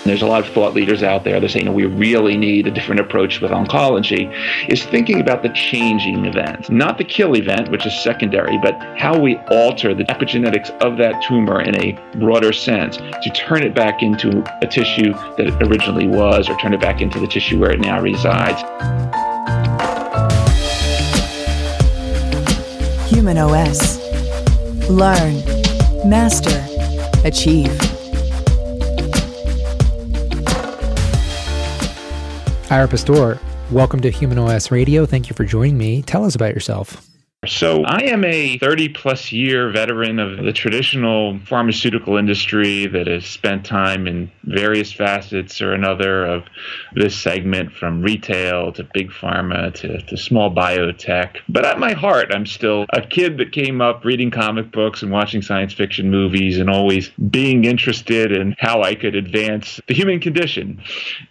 There's a lot of thought leaders out there that say, we really need a different approach with oncology, is thinking about the changing event, not the kill event, which is secondary, but how we alter the epigenetics of that tumor in a broader sense to turn it back into a tissue that it originally was, or turn it back into the tissue where it now resides. humanOS. Learn, master, achieve. Ira Pastor, welcome to humanOS Radio. Thank you for joining me. Tell us about yourself. So I am a 30-plus year veteran of the traditional pharmaceutical industry that has spent time in various facets or another of this segment, from retail to big pharma to small biotech. But at my heart, I'm still a kid that came up reading comic books and watching science fiction movies and always being interested in how I could advance the human condition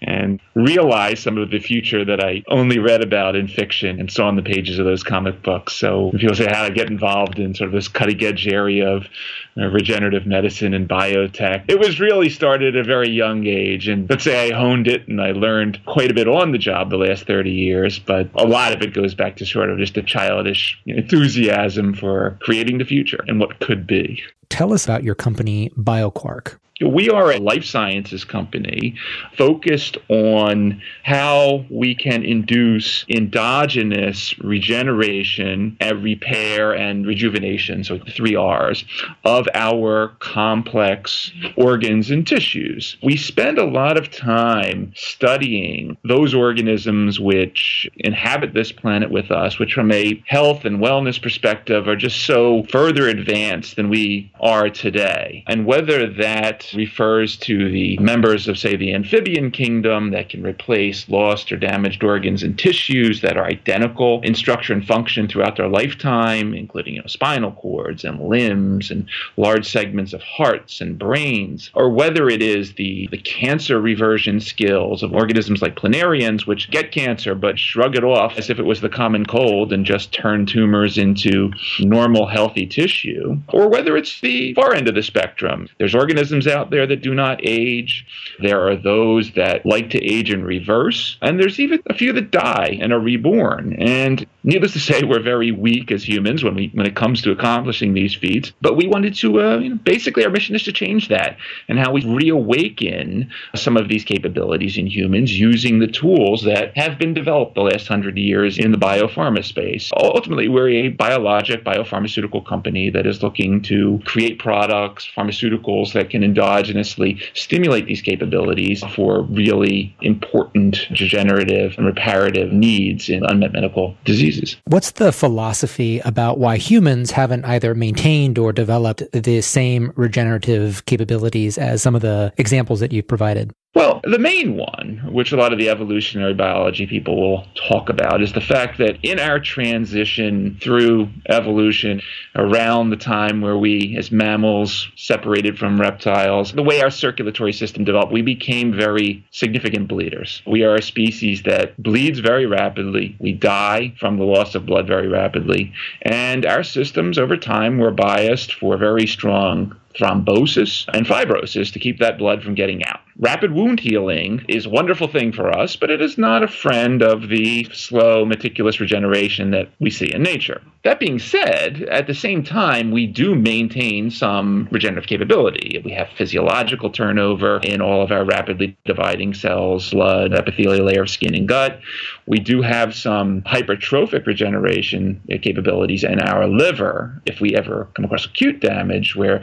and realize some of the future that I only read about in fiction and saw on the pages of those comic books. So when people say how to get involved in sort of this cutting-edge area of regenerative medicine and biotech, it was really started at a very young age. And let's say I honed it and I learned quite a bit on the job the last 30 years, but a lot of it goes back to sort of just a childish enthusiasm for creating the future and what could be. Tell us about your company, Bioquark. We are a life sciences company focused on how we can induce endogenous regeneration and repair and rejuvenation, so the 3 R's, of our complex organs and tissues. We spend a lot of time studying those organisms which inhabit this planet with us, which from a health and wellness perspective are just so further advanced than we are today. And whether that refers to the members of, say, the amphibian kingdom that can replace lost or damaged organs and tissues that are identical in structure and function throughout their lifetime, including spinal cords and limbs and large segments of hearts and brains, or whether it is the cancer reversion skills of organisms like planarians, which get cancer but shrug it off as if it was the common cold and just turn tumors into normal, healthy tissue, or whether it's the far end of the spectrum. There's organisms out there that do not age. There are those that like to age in reverse. And there's even a few that die and are reborn. And needless to say, we're very weak as humans when it comes to accomplishing these feats. But we wanted to, basically our mission is to change that, and how we reawaken some of these capabilities in humans using the tools that have been developed the last 100 years in the biopharma space. Ultimately, we're a biopharmaceutical company that is looking to create products, pharmaceuticals that can endogenously stimulate these capabilities for really important regenerative and reparative needs in unmet medical diseases. What's the philosophy about why humans haven't either maintained or developed the same regenerative capabilities as some of the examples that you've provided? Well, the main one, which a lot of the evolutionary biology people will talk about, is the fact that in our transition through evolution, around the time where we, as mammals, separated from reptiles, the way our circulatory system developed, we became very significant bleeders. We are a species that bleeds very rapidly. We die from the loss of blood very rapidly. And our systems over time were biased for very strong thrombosis and fibrosis to keep that blood from getting out. Rapid wound healing is a wonderful thing for us, but it is not a friend of the slow, meticulous regeneration that we see in nature. That being said, at the same time, we do maintain some regenerative capability. We have physiological turnover in all of our rapidly dividing cells, blood, epithelial layer of skin and gut. We do have some hypertrophic regeneration capabilities in our liver if we ever come across acute damage, where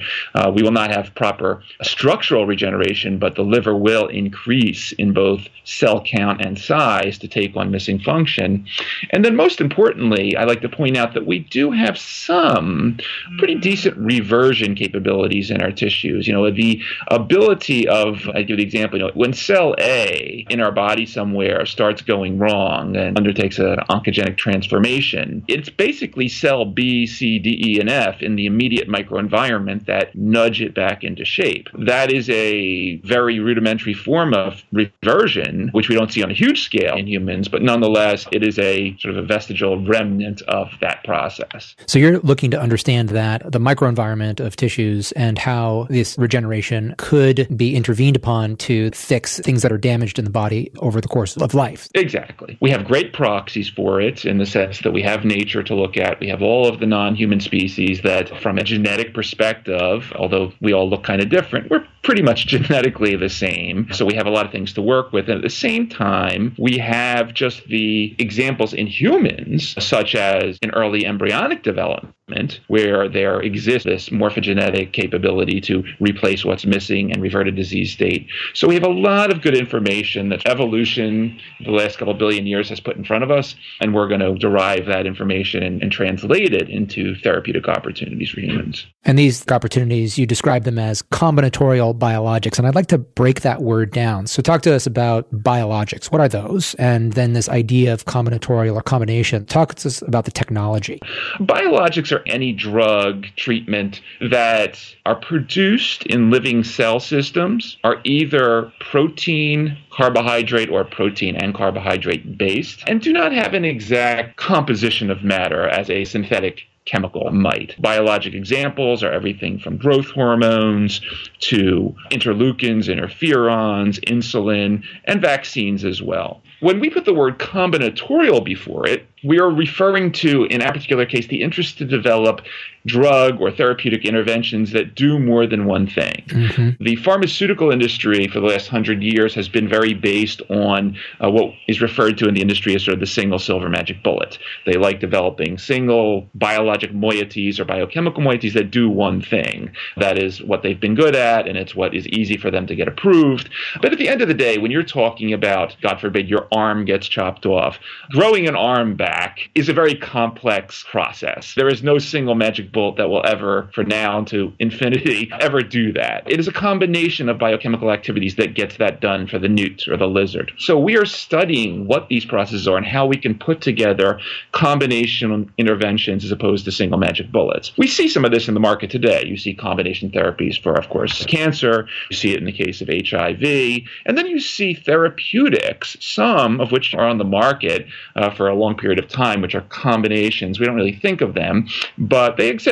we will not have proper structural regeneration, but the liver will increase in both cell count and size to take on missing function. And then most importantly, I like to point out that we do have some pretty decent reversion capabilities in our tissues. The ability of, I give the example, when cell A in our body somewhere starts going wrong and undertakes an oncogenic transformation, it's basically cell B, C, D, E, and F in the immediate microenvironment that nudge it back into shape. That is a very real rudimentary form of reversion, which we don't see on a huge scale in humans, but nonetheless, it is a sort of a vestigial remnant of that process. So you're looking to understand that the microenvironment of tissues and how this regeneration could be intervened upon to fix things that are damaged in the body over the course of life. Exactly. We have great proxies for it in the sense that we have nature to look at. We have all of the non-human species that, from a genetic perspective, although we all look kind of different, we're pretty much genetically the same. So we have a lot of things to work with. And at the same time, we have just the examples in humans, such as in early embryonic development, where there exists this morphogenetic capability to replace what's missing and revert a disease state. So we have a lot of good information that evolution the last couple billion years has put in front of us, and we're going to derive that information and translate it into therapeutic opportunities for humans. And these opportunities, you describe them as combinatorial biologics. And I'd like to break that word down. So talk to us about biologics. What are those? And then this idea of combinatorial or combination. Talk to us about the technology. Biologics are any drug treatment that are produced in living cell systems, are either protein, carbohydrate, or protein and carbohydrate based, and do not have an exact composition of matter as a synthetic chemical might. Biologic examples are everything from growth hormones to interleukins, interferons, insulin, and vaccines as well. When we put the word combinatorial before it, we are referring to, in our particular case, the interest to develop drug or therapeutic interventions that do more than one thing. Mm-hmm. The pharmaceutical industry for the last 100 years has been very based on what is referred to in the industry as sort of the single silver magic bullet. They like developing single biologic moieties or biochemical moieties that do one thing. That is what they've been good at, and it's what is easy for them to get approved. But at the end of the day, when you're talking about, God forbid, your arm gets chopped off, growing an arm back is a very complex process. There is no single magic bullet that will ever, for now to infinity, ever do that. It is a combination of biochemical activities that gets that done for the newt or the lizard. So we are studying what these processes are and how we can put together combination interventions as opposed to single magic bullets. We see some of this in the market today. You see combination therapies for, of course, cancer. You see it in the case of HIV. And then you see therapeutics, some of which are on the market for a long period of time, which are combinations. We don't really think of them, but they exist.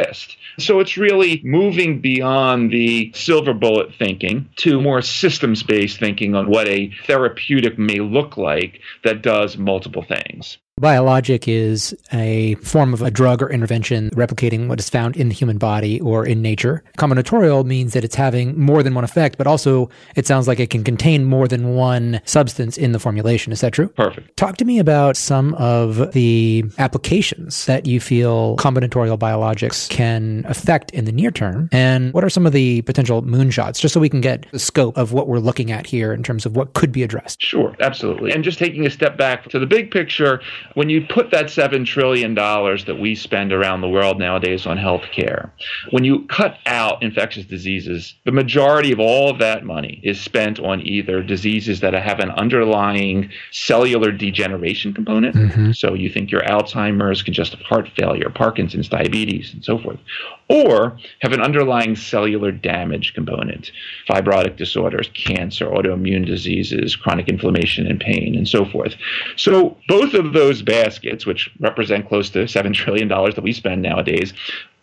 So it's really moving beyond the silver bullet thinking to more systems-based thinking on what a therapeutic may look like that does multiple things. Biologic is a form of a drug or intervention replicating what is found in the human body or in nature. Combinatorial means that it's having more than one effect, but also it sounds like it can contain more than one substance in the formulation. Is that true? Perfect. Talk to me about some of the applications that you feel combinatorial biologics can affect in the near term, and what are some of the potential moonshots, just so we can get the scope of what we're looking at here in terms of what could be addressed. Sure, absolutely. And just taking a step back to the big picture, when you put that $7 trillion that we spend around the world nowadays on healthcare, when you cut out infectious diseases, the majority of all of that money is spent on either diseases that have an underlying cellular degeneration component. Mm-hmm. So you think your Alzheimer's, congestive heart failure, Parkinson's, diabetes, and so forth, or have an underlying cellular damage component, fibrotic disorders, cancer, autoimmune diseases, chronic inflammation and pain, and so forth. So both of those baskets, which represent close to $7 trillion that we spend nowadays,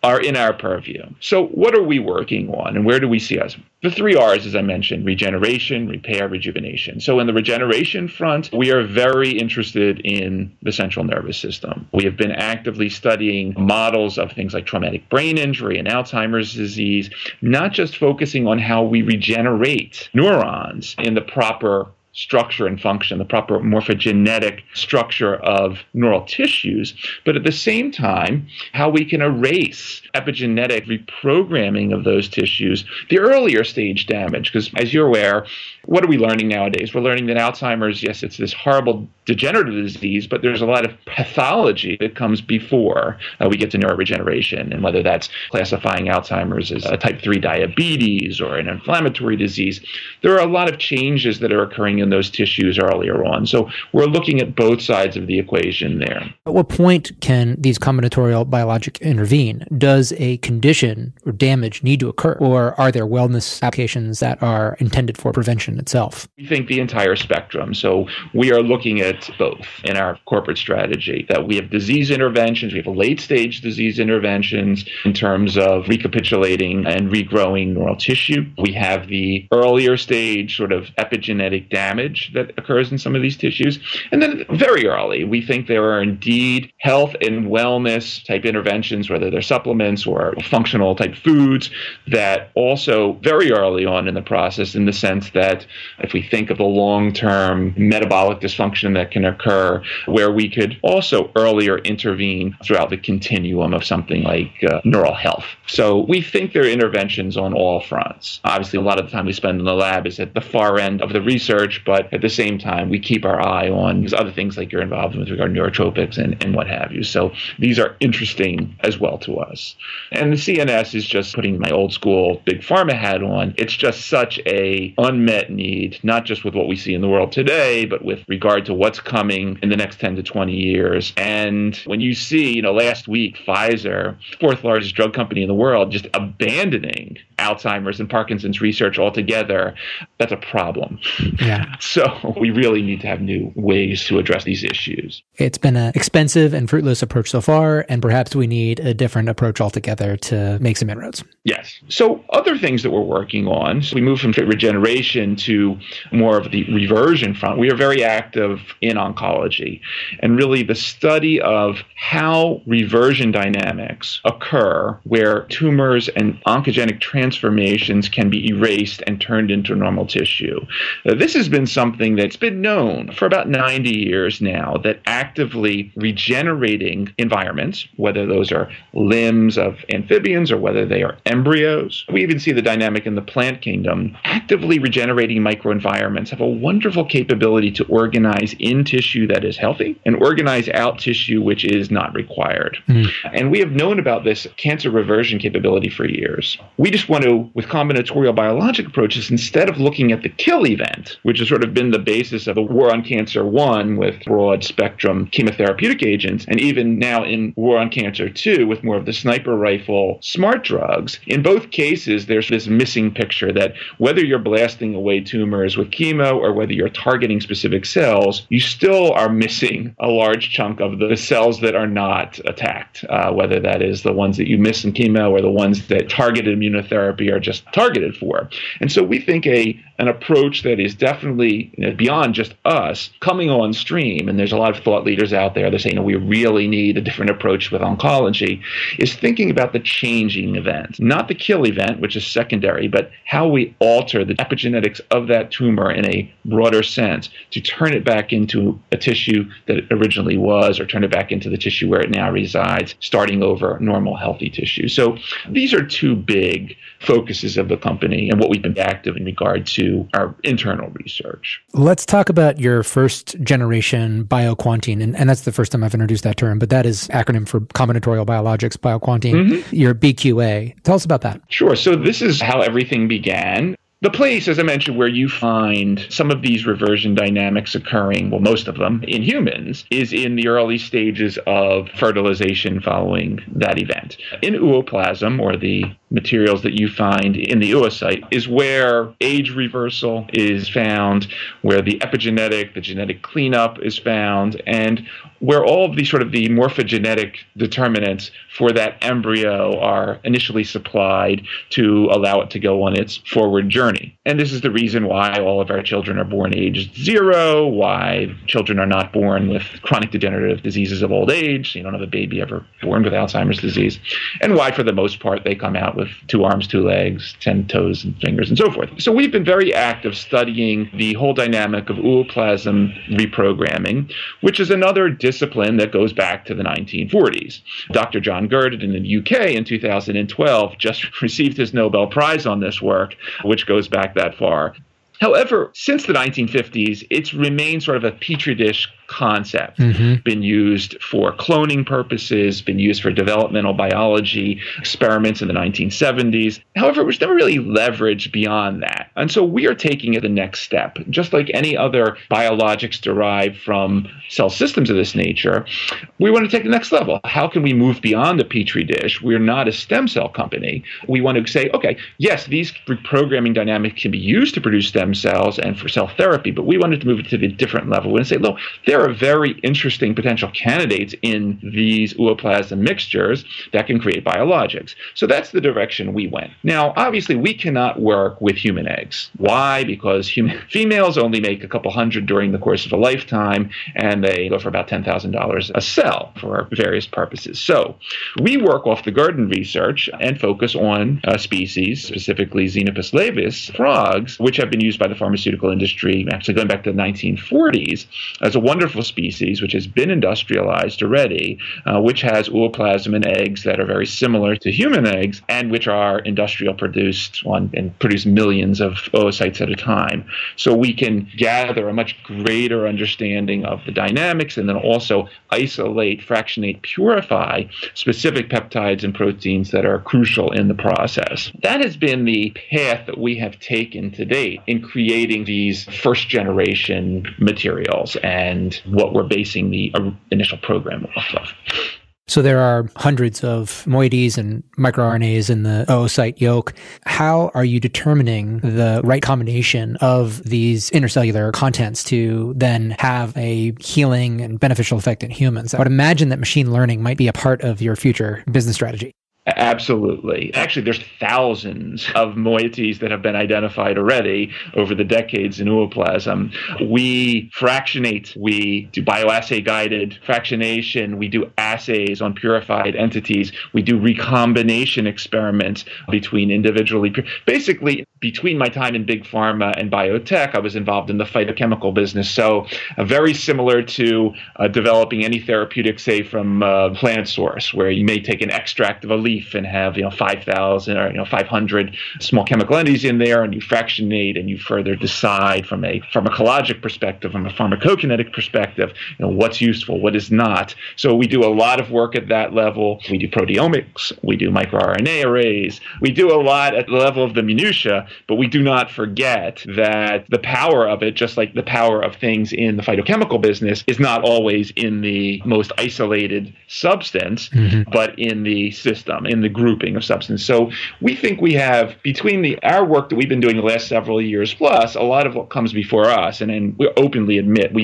are in our purview. So what are we working on, and where do we see us? The 3 R's, as I mentioned: regeneration, repair, rejuvenation. So in the regeneration front, we are very interested in the central nervous system. We have been actively studying models of things like traumatic brain injury and Alzheimer's disease, not just focusing on how we regenerate neurons in the proper structure and function, the proper morphogenetic structure of neural tissues, but at the same time, how we can erase epigenetic reprogramming of those tissues, the earlier stage damage. Because as you're aware, what are we learning nowadays? We're learning that Alzheimer's, yes, it's this horrible degenerative disease, but there's a lot of pathology that comes before we get to neuroregeneration, and whether that's classifying Alzheimer's as a type 3 diabetes or an inflammatory disease, there are a lot of changes that are occurring in in those tissues earlier on. So we're looking at both sides of the equation there. At what point can these combinatorial biologics intervene? Does a condition or damage need to occur, or are there wellness applications that are intended for prevention itself? We think the entire spectrum. So we are looking at both in our corporate strategy, that we have disease interventions, we have late-stage disease interventions in terms of recapitulating and regrowing neural tissue. We have the earlier stage sort of epigenetic damage that occurs in some of these tissues. And then very early, we think there are indeed health and wellness type interventions, whether they're supplements or functional type foods, that also very early on in the process, in the sense that if we think of the long-term metabolic dysfunction that can occur, where we could also earlier intervene throughout the continuum of something like neural health. So we think there are interventions on all fronts. Obviously, a lot of the time we spend in the lab is at the far end of the research, but at the same time, we keep our eye on these other things like you're involved in with regard to neurotropics and what have you. So these are interesting as well to us. And the CNS is just putting my old school big pharma hat on. It's just such a unmet need, not just with what we see in the world today, but with regard to what's coming in the next 10 to 20 years. And when you see, last week, Pfizer, fourth largest drug company in the world, just abandoning Alzheimer's and Parkinson's research altogether, that's a problem. Yeah. So we really need to have new ways to address these issues. It's been an expensive and fruitless approach so far, and perhaps we need a different approach altogether to make some inroads. Yes. So other things that we're working on, so we move from regeneration to more of the reversion front. We are very active in oncology, and really the study of how reversion dynamics occur where tumors and oncogenic transformations can be erased and turned into normal tissue. This has been something that's been known for about 90 years now, that actively regenerating environments, whether those are limbs of amphibians or whether they are embryos. We even see the dynamic in the plant kingdom. Actively regenerating microenvironments have a wonderful capability to organize in tissue that is healthy and organize out tissue which is not required. And we have known about this cancer reversion capability for years. We just want to, with combinatorial biologic approaches, instead of looking at the kill event, which has sort of been the basis of the war on cancer 1 with broad spectrum chemotherapeutic agents, and even now in war on cancer 2 with more of the sniper rifle smart drugs, in both cases there's this missing picture that whether you're blasting away tumors with chemo or whether you're targeting specific cells, you still are missing a large chunk of the cells that are not attacked, whether that is the ones that you miss in chemo or the ones that targeted immunotherapy are just targeted for. And so we think an approach that is definitely beyond just us coming on stream, and there's a lot of thought leaders out there that say, we really need a different approach with oncology, is thinking about the changing event, not the kill event, which is secondary, but how we alter the epigenetics of that tumor in a broader sense to turn it back into a tissue that it originally was, or turn it back into the tissue where it now resides, starting over normal healthy tissue. So these are two big focuses of the company and what we've been active in regard to our internal research. Let's talk about your first generation bioquantine, and that's the first time I've introduced that term, but that is acronym for combinatorial biologics, bioquantine, your BQA. Tell us about that. Sure. So this is how everything began. The place, as I mentioned, where you find some of these reversion dynamics occurring, well, most of them, in humans, is in the early stages of fertilization following that event. In ooplasm, or the materials that you find in the oocyte, is where age reversal is found, where the epigenetic, the genetic cleanup is found, and where all of the sort of the morphogenetic determinants for that embryo are initially supplied to allow it to go on its forward journey. And this is the reason why all of our children are born aged 0, why children are not born with chronic degenerative diseases of old age. You don't have a baby ever born with Alzheimer's disease. And why, for the most part, they come out with 2 arms, 2 legs, 10 toes and fingers, and so forth. So we've been very active studying the whole dynamic of ooplasm reprogramming, which is another discipline that goes back to the 1940s. Dr. John Gurdon in the UK in 2012 just received his Nobel Prize on this work, which goes back that far. However, since the 1950s, it's remained sort of a petri dish concept. Been used for cloning purposes, been used for developmental biology experiments in the 1970s. However, it was never really leveraged beyond that. And so we are taking it the next step. Just like any other biologics derived from cell systems of this nature, we want to take the next level. How can we move beyond the Petri dish? We're not a stem cell company. We want to say, okay, yes, these reprogramming dynamics can be used to produce stem cells and for cell therapy, but we wanted to move it to the different level and say, look, there are very interesting potential candidates in these ooplasm mixtures that can create biologics. So that's the direction we went. Now, obviously, we cannot work with human eggs. Why? Because females only make a couple hundred during the course of a lifetime, and they go for about $10,000 a cell for various purposes. So we work off the garden research and focus on species, specifically Xenopus laevis frogs, which have been used by the pharmaceutical industry, actually going back to the 1940s, as a wonderful species which has been industrialized already, which has ooplasm and eggs that are very similar to human eggs and which are industrial produced and produce millions of oocytes at a time. So we can gather a much greater understanding of the dynamics and then also isolate, fractionate, purify specific peptides and proteins that are crucial in the process. That has been the path that we have taken to date in creating these first generation materials and what we're basing the initial program off of. So there are hundreds of moieties and microRNAs in the oocyte yolk. How are you determining the right combination of these intercellular contents to then have a healing and beneficial effect in humans? I would imagine that machine learning might be a part of your future business strategy. Absolutely. Actually, there's thousands of moieties that have been identified already over the decades in ooplasm. We fractionate, we do bioassay-guided fractionation, we do assays on purified entities, we do recombination experiments between individually. Basically, between my time in big pharma and biotech, I was involved in the phytochemical business. So very similar to developing any therapeutic, say, from a plant source, where you may take an extract of a leaf and have 5,000 or 500 small chemical entities in there, and you fractionate and you further decide from a pharmacologic perspective, from a pharmacokinetic perspective, what's useful, what is not. So we do a lot of work at that level. We do proteomics, we do microRNA arrays, we do a lot at the level of the minutia, but we do not forget that the power of it, just like the power of things in the phytochemical business, is not always in the most isolated substance, but in the system, in the grouping of substance. So we think we have, between our work that we've been doing the last several years plus, a lot of what comes before us, and we openly admit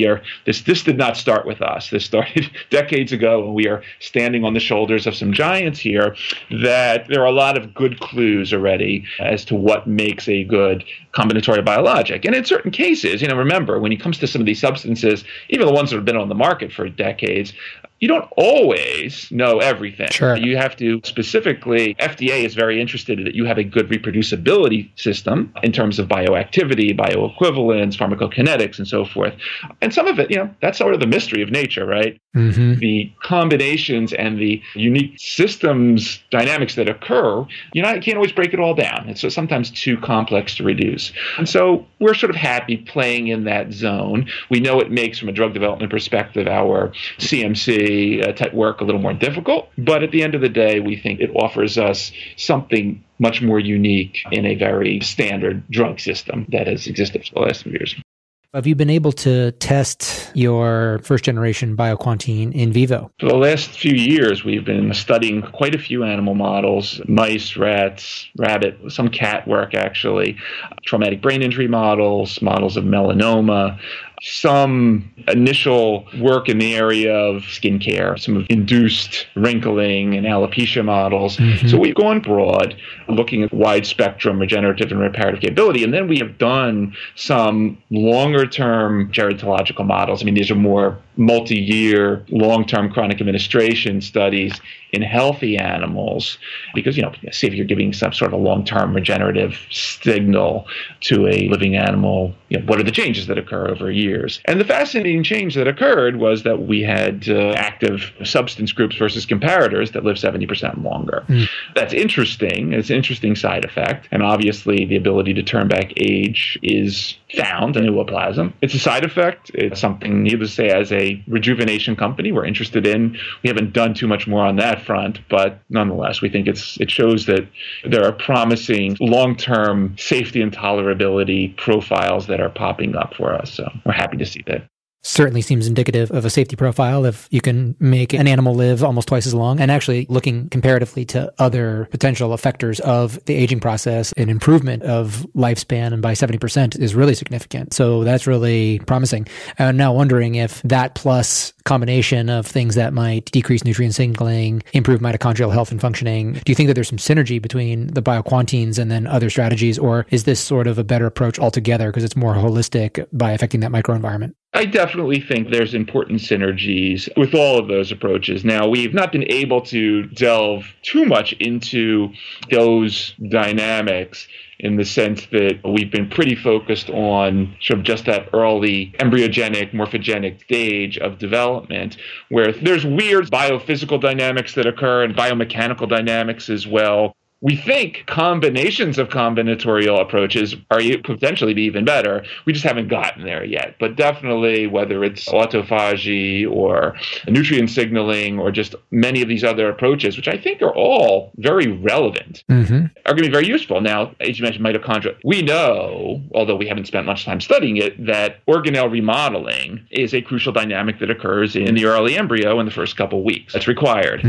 this did not start with us. This started decades ago, and we are standing on the shoulders of some giants here, that there are a lot of good clues already as to what makes a good combinatorial biologic. And in certain cases, remember, when it comes to some of these substances, even the ones that have been on the market for decades, you don't always know everything. Sure. You have to specifically, FDA is very interested that you have a good reproducibility system in terms of bioactivity, bioequivalence, pharmacokinetics, and so forth. And some of it, that's sort of the mystery of nature, right? The combinations and the unique systems dynamics that occur, you can't always break it all down. It's sometimes too complex to reduce. And so we're sort of happy playing in that zone. We know it makes, from a drug development perspective, our CMC type work a little more difficult, but at the end of the day, we think it offers us something much more unique in a very standard drug system that has existed for the last few years. Have you been able to test your first generation bioquantine in vivo? For the last few years, we've been studying quite a few animal models, mice, rats, rabbit, some cat work actually, traumatic brain injury models, models of melanoma, some initial work in the area of skincare, some induced wrinkling and alopecia models. So we've gone broad, looking at wide spectrum regenerative and reparative capability. And then we have done some longer term gerontological models. These are more multi-year, long-term chronic administration studies in healthy animals, because, say if you're giving some sort of a long-term regenerative signal to a living animal, what are the changes that occur over years? And the fascinating change that occurred was that we had active substance groups versus comparators that live 70% longer. That's interesting. It's an interesting side effect. And obviously, the ability to turn back age is found in ooplasm. It's a side effect. It's something, needless to say, as a a rejuvenation company. We're interested in. We haven't done too much more on that front, but nonetheless, we think it shows that there are promising long-term safety and tolerability profiles that are popping up for us. So we're happy to see that. Certainly seems indicative of a safety profile if you can make an animal live almost twice as long. And actually looking comparatively to other potential effectors of the aging process, an improvement of lifespan and by 70% is really significant. So that's really promising. I'm now wondering if that plus combination of things that might decrease nutrient signaling, improve mitochondrial health and functioning, do you think that there's some synergy between the bioquantines and then other strategies, or is this sort of a better approach altogether because it's more holistic by affecting that microenvironment? I definitely think there's important synergies with all of those approaches. Now, we've not been able to delve too much into those dynamics in the sense that we've been pretty focused on sort of just that early embryogenic, morphogenic stage of development, where there's weird biophysical dynamics that occur and biomechanical dynamics as well. We think combinations of combinatorial approaches are potentially be even better. We just haven't gotten there yet. But definitely, whether it's autophagy or nutrient signaling or just many of these other approaches, which I think are all very relevant, are going to be very useful. Now, as you mentioned, mitochondria. We know, although we haven't spent much time studying it, that organelle remodeling is a crucial dynamic that occurs in the early embryo in the first couple of weeks. That's required.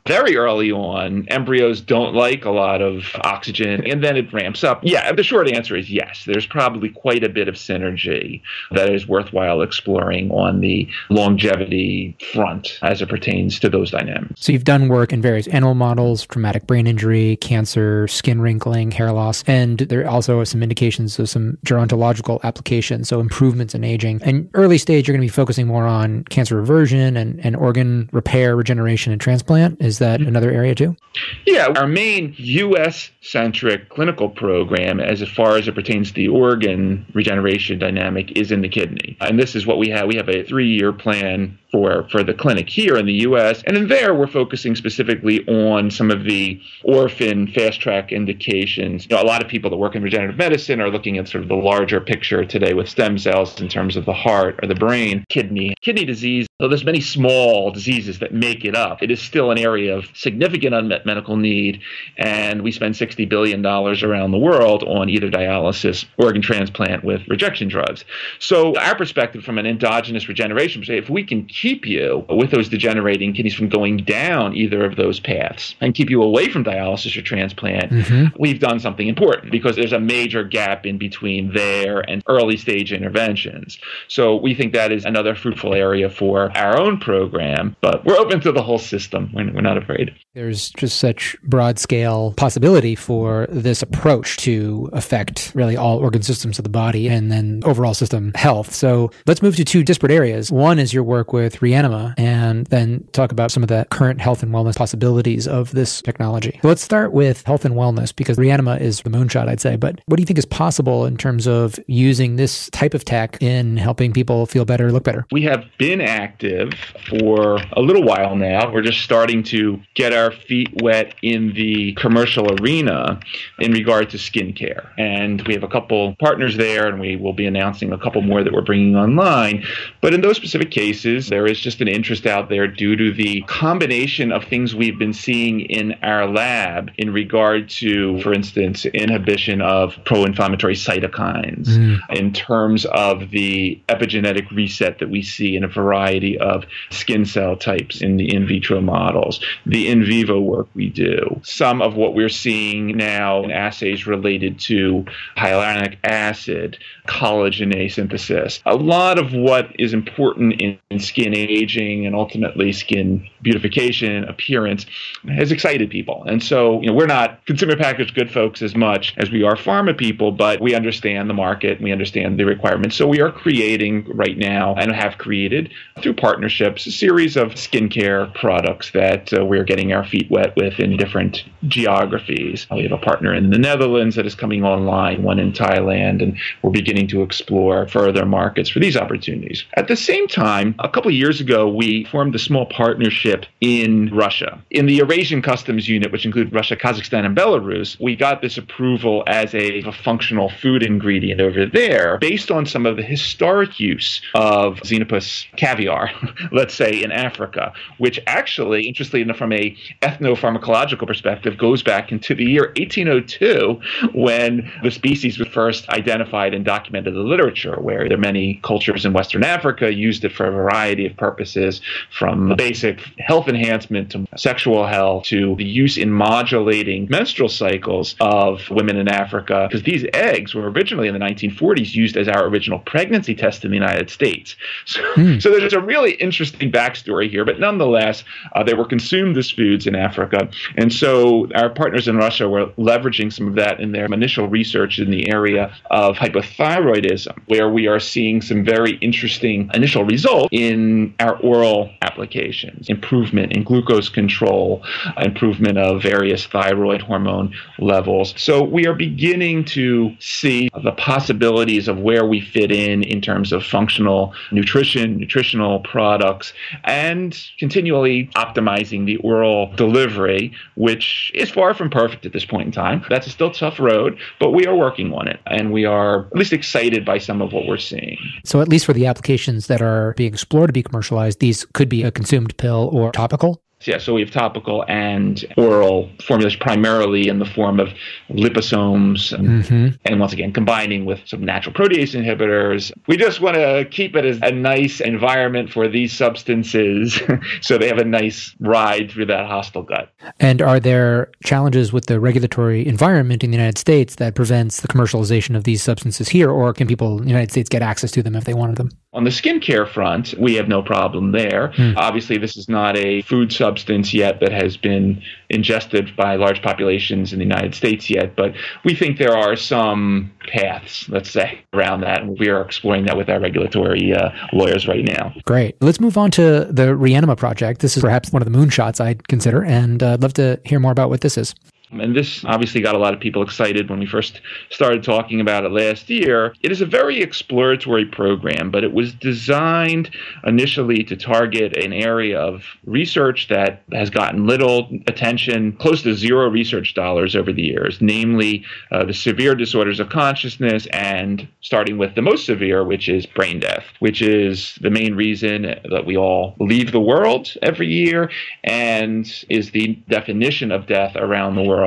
Very early on, embryos don't like a lot of oxygen, and then it ramps up. Yeah, the short answer is yes. There's probably quite a bit of synergy that is worthwhile exploring on the longevity front as it pertains to those dynamics. So you've done work in various animal models, traumatic brain injury, cancer, skin wrinkling, hair loss, and there also are some indications of some gerontological applications, so improvements in aging. And early stage, you're going to be focusing more on cancer reversion and organ repair, regeneration, and transplant. Is that another area too? Yeah, our main U.S.-centric clinical program, as far as it pertains to the organ regeneration dynamic, is in the kidney. And this is what we have. We have a 3-year plan for the clinic here in the U.S. And in there, we're focusing specifically on some of the orphan fast-track indications. A lot of people that work in regenerative medicine are looking at sort of the larger picture today with stem cells in terms of the heart or the brain, kidney disease. So there's many small diseases that make it up. It is still an area of significant unmet medical need, and we spend $60 billion around the world on either dialysis, organ transplant with rejection drugs. So our perspective from an endogenous regeneration perspective, if we can keep you with those degenerating kidneys from going down either of those paths and keep you away from dialysis or transplant, we've done something important, because there's a major gap in between there and early stage interventions. So we think that is another fruitful area for our own program, but we're open to the whole system. We're not afraid. There's just such broad scale possibility for this approach to affect really all organ systems of the body and then overall system health. So let's move to two disparate areas. One is your work with Renima, and then talk about some of the current health and wellness possibilities of this technology. So let's start with health and wellness, because Renima is the moonshot, I'd say. But what do you think is possible in terms of using this type of tech in helping people feel better, look better? We have been active for a little while now. We're just starting to get our feet wet in the commercial arena in regard to skincare. And we have a couple partners there, and we will be announcing a couple more that we're bringing online. But in those specific cases, there is just an interest out there due to the combination of things we've been seeing in our lab in regard to, for instance, inhibition of pro-inflammatory cytokines, in terms of the epigenetic reset that we see in a variety of skin cell types in the in vitro models, the in vivo work we do, some of what we're seeing now in assays related to hyaluronic acid, collagen A synthesis. A lot of what is important in skin aging and ultimately skin beautification, appearance, has excited people. And so, we're not consumer packaged good folks as much as we are pharma people, but we understand the market and we understand the requirements. So we are creating right now, and have created through partnerships, a series of skincare products that we're getting our feet wet with in different geographies. We have a partner in the Netherlands that is coming online, one in Thailand, and we're beginning to explore further markets for these opportunities. At the same time, a couple of years ago, we formed a small partnership in Russia. In the Eurasian Customs Unit, which include Russia, Kazakhstan, and Belarus, we got this approval as a functional food ingredient over there based on some of the historic use of Xenopus caviar, let's say, in Africa, which actually, interestingly enough, from a ethnopharmacological perspective, goes back into the year 1802 when the species was first identified and documented in the literature, where there are many cultures in Western Africa used it for a variety of purposes, from basic health enhancement to sexual health to the use in modulating menstrual cycles of women in Africa, because these eggs were originally in the 1940s used as our original pregnancy test in the United States. So there's a really interesting backstory here, but nonetheless, they were consumed as foods in Africa. And so our partners in Russia were leveraging some of that in their initial research in the area of hypothyroidism, where we are seeing some very interesting initial results in our oral applications, improvement in glucose control, improvement of various thyroid hormone levels. So we are beginning to see the possibilities of where we fit in terms of functional nutrition, nutritional products, and continually optimizing the oral delivery, which is far from perfect at this point in time. That's a still tough road, but we are working on it, and we are at least excited by some of what we're seeing. So at least for the applications that are being explored to be commercialized, these could be a consumed pill or topical? Yeah, so we have topical and oral formulation, primarily in the form of liposomes, and once again, combining with some natural protease inhibitors. We just want to keep it as a nice environment for these substances so they have a nice ride through that hostile gut. And are there challenges with the regulatory environment in the United States that prevents the commercialization of these substances here, or can people in the United States get access to them if they wanted them? On the skincare front, we have no problem there. Obviously, this is not a food substance yet that has been ingested by large populations in the United States yet, but we think there are some paths, let's say, around that, and we are exploring that with our regulatory lawyers right now. Great. Let's move on to the Renima Project. This is perhaps one of the moonshots I'd consider, and I'd love to hear more about what this is. And this obviously got a lot of people excited when we first started talking about it last year. It is a very exploratory program, but it was designed initially to target an area of research that has gotten little attention, close to zero research dollars over the years, namely the severe disorders of consciousness, and starting with the most severe, which is brain death, which is the main reason that we all leave the world every year and is the definition of death around the world.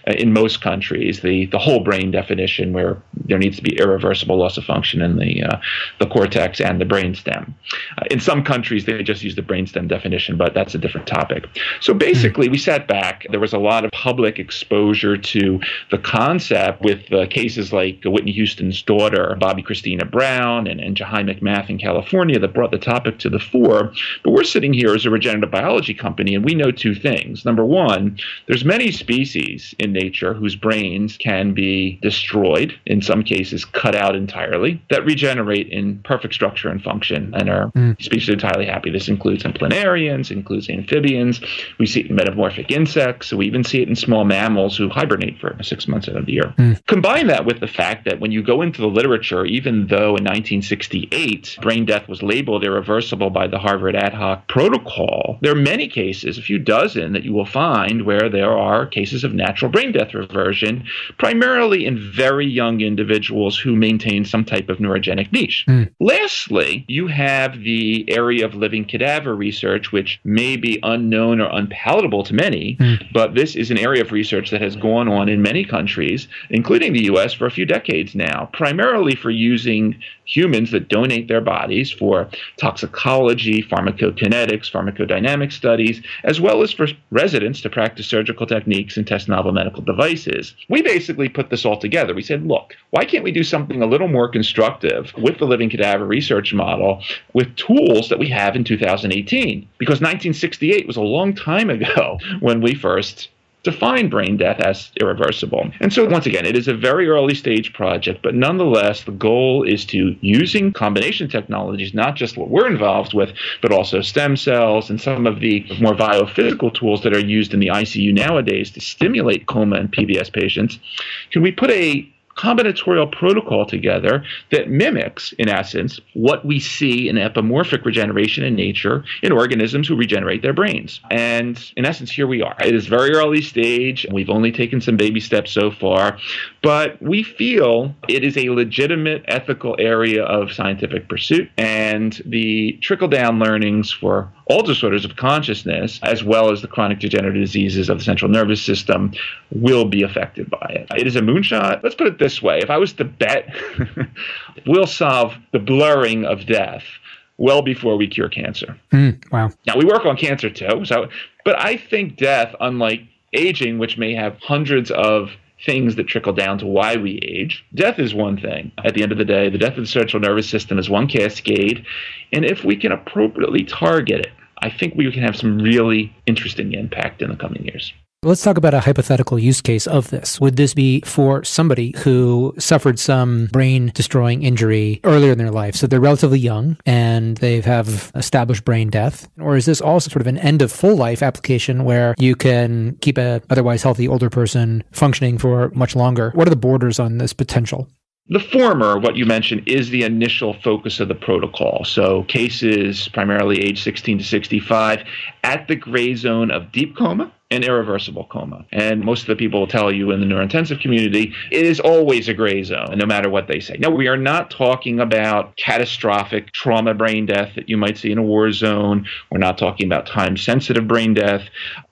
In most countries, the whole brain definition, where there needs to be irreversible loss of function in the cortex and the brainstem. In some countries, they just use the brainstem definition, but that's a different topic. So basically, we sat back. There was a lot of public exposure to the concept with cases like Whitney Houston's daughter, Bobby Christina Brown, and Jahai McMath in California that brought the topic to the fore. But we're sitting here as a regenerative biology company, and we know two things. Number one, there's many species in nature whose brains can be destroyed, in some cases cut out entirely, that regenerate in perfect structure and function and are species entirely happy. This includes planarians, includes amphibians. We see it in metamorphic insects. So we even see it in small mammals who hibernate for 6 months out of the year. Combine that with the fact that when you go into the literature, even though in 1968 brain death was labeled irreversible by the Harvard ad hoc protocol, there are many cases, a few dozen, that you will find where there are cases of natural brain death reversion, primarily in very young individuals who maintain some type of neurogenic niche. Lastly, you have the area of living cadaver research, which may be unknown or unpalatable to many, but this is an area of research that has gone on in many countries, including the U.S., for a few decades now, primarily for using humans that donate their bodies for toxicology, pharmacokinetics, pharmacodynamic studies, as well as for residents to practice surgical techniques and test novel medical devices. We basically put this all together. We said, look, why can't we do something a little more constructive with the living cadaver research model with tools that we have in 2018? Because 1968 was a long time ago when we first define brain death as irreversible. And so once again, it is a very early stage project, but nonetheless, the goal is to, using combination technologies, not just what we're involved with, but also stem cells and some of the more biophysical tools that are used in the ICU nowadays to stimulate coma and PBS patients. Can we put a combinatorial protocol together that mimics, in essence, what we see in epimorphic regeneration in nature in organisms who regenerate their brains. And in essence, here we are. It is very early stage. We've only taken some baby steps so far, but we feel it is a legitimate ethical area of scientific pursuit, and the trickle-down learnings for all disorders of consciousness, as well as the chronic degenerative diseases of the central nervous system, will be affected by it. It is a moonshot. Let's put it this way. If I was to bet, we'll solve the blurring of death well before we cure cancer. Wow. Now, we work on cancer too, but I think death, unlike aging, which may have hundreds of things that trickle down to why we age, death is one thing. At the end of the day, the death of the central nervous system is one cascade, and if we can appropriately target it, I think we can have some really interesting impact in the coming years. Let's talk about a hypothetical use case of this. Would this be for somebody who suffered some brain-destroying injury earlier in their life? So they're relatively young and they have established brain death. Or is this also sort of an end of full life application where you can keep a otherwise healthy older person functioning for much longer? What are the borders on this potential? The former, what you mentioned, is the initial focus of the protocol. So cases primarily age 16 to 65 at the gray zone of deep coma and irreversible coma. And most of the people will tell you in the neurointensive community, it is always a gray zone, no matter what they say. Now, we are not talking about catastrophic trauma brain death that you might see in a war zone. We're not talking about time-sensitive brain death.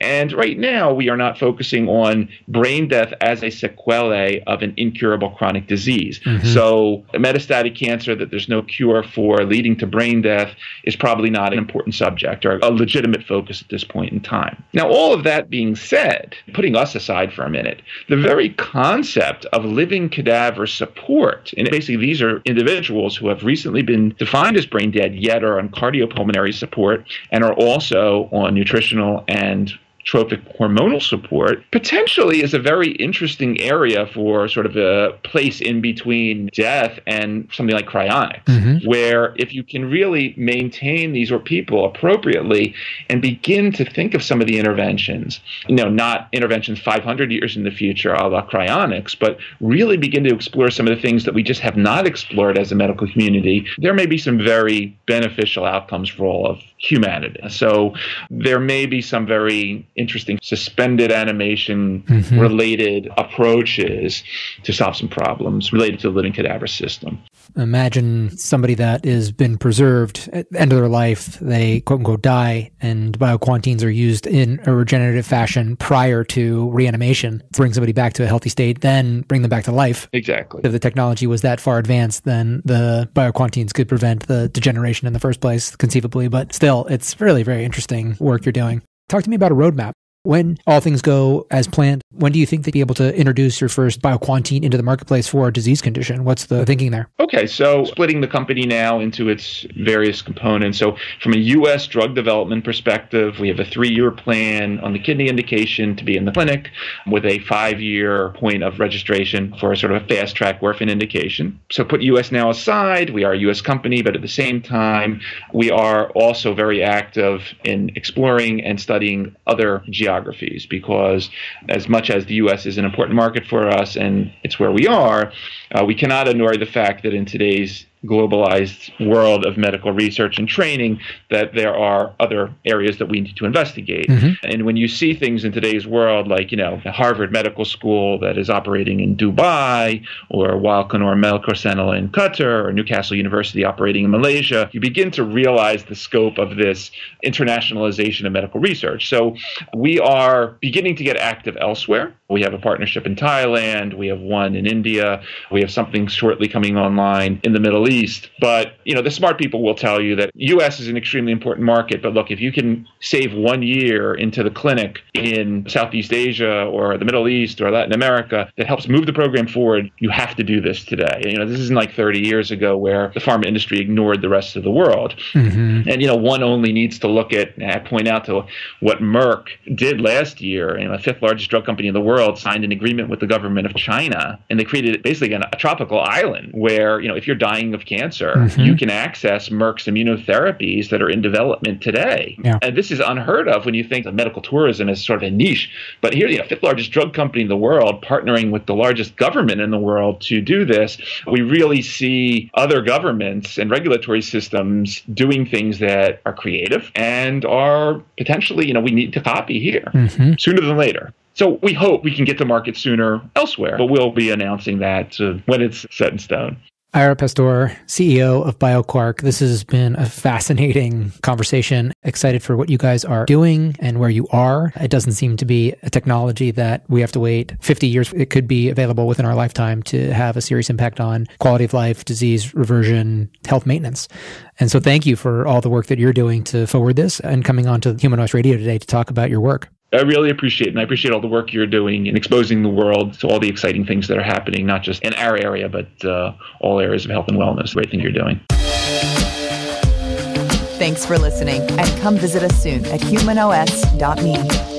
And right now, we are not focusing on brain death as a sequelae of an incurable chronic disease. So metastatic cancer that there's no cure for leading to brain death is probably not an important subject or a legitimate focus at this point in time. Now, all of that being said, putting us aside for a minute, the very concept of living cadaver support, and basically these are individuals who have recently been defined as brain dead yet are on cardiopulmonary support and are also on nutritional and trophic hormonal support, potentially is a very interesting area for sort of a place in between death and something like cryonics, where if you can really maintain these people appropriately and begin to think of some of the interventions, not interventions 500 years in the future a la cryonics, but really begin to explore some of the things that we just have not explored as a medical community, there may be some very beneficial outcomes for all of humanity. So there may be some very interesting suspended animation related approaches to solve some problems related to the living cadaver system. Imagine somebody that has been preserved at the end of their life, they quote unquote die, and bioquantines are used in a regenerative fashion prior to reanimation, bring somebody back to a healthy state, then bring them back to life. Exactly. If the technology was that far advanced, then the bioquantines could prevent the degeneration in the first place, conceivably, but still, it's really very interesting work you're doing. Talk to me about a roadmap. When all things go as planned, when do you think they'll be able to introduce your first bioquantine into the marketplace for a disease condition? What's the thinking there? Okay, so splitting the company now into its various components. So from a U.S. drug development perspective, we have a 3-year plan on the kidney indication to be in the clinic with a 5-year point of registration for a sort of a fast-track orphan indication. So put U.S. now aside, we are a U.S. company, but at the same time, we are also very active in exploring and studying other geographies, because as much as the U.S. is an important market for us and it's where we are, we cannot ignore the fact that in today's globalized world of medical research and training that there are other areas that we need to investigate. And when you see things in today's world like, Harvard Medical School that is operating in Dubai, or Weill Cornell Medical Center in Qatar, or Newcastle University operating in Malaysia, you begin to realize the scope of this internationalization of medical research. So we are beginning to get active elsewhere. We have a partnership in Thailand. We have one in India. We have something shortly coming online in the Middle East. But, the smart people will tell you that U.S. is an extremely important market. But look, if you can save 1 year into the clinic in Southeast Asia or the Middle East or Latin America, that helps move the program forward, you have to do this today. This isn't like 30 years ago where the pharma industry ignored the rest of the world. And, one only needs to look at, and I point out to what Merck did last year, the 5th largest drug company in the world signed an agreement with the government of China, and they created basically a tropical island where, if you're dying of of cancer, you can access Merck's immunotherapies that are in development today. Yeah. And this is unheard of when you think of medical tourism as sort of a niche. But here, fifth largest drug company in the world partnering with the largest government in the world to do this. We really see other governments and regulatory systems doing things that are creative and are potentially, we need to copy here sooner than later. So we hope we can get to market sooner elsewhere, but we'll be announcing that when it's set in stone. Ira Pastor, CEO of Bioquark. This has been a fascinating conversation. Excited for what you guys are doing and where you are. It doesn't seem to be a technology that we have to wait 50 years. It could be available within our lifetime to have a serious impact on quality of life, disease reversion, health maintenance. And so thank you for all the work that you're doing to forward this and coming on to humanOS Radio today to talk about your work. I really appreciate it, and I appreciate all the work you're doing in exposing the world to all the exciting things that are happening, not just in our area, but all areas of health and wellness. Great thing you're doing. Thanks for listening, and come visit us soon at humanOS.me.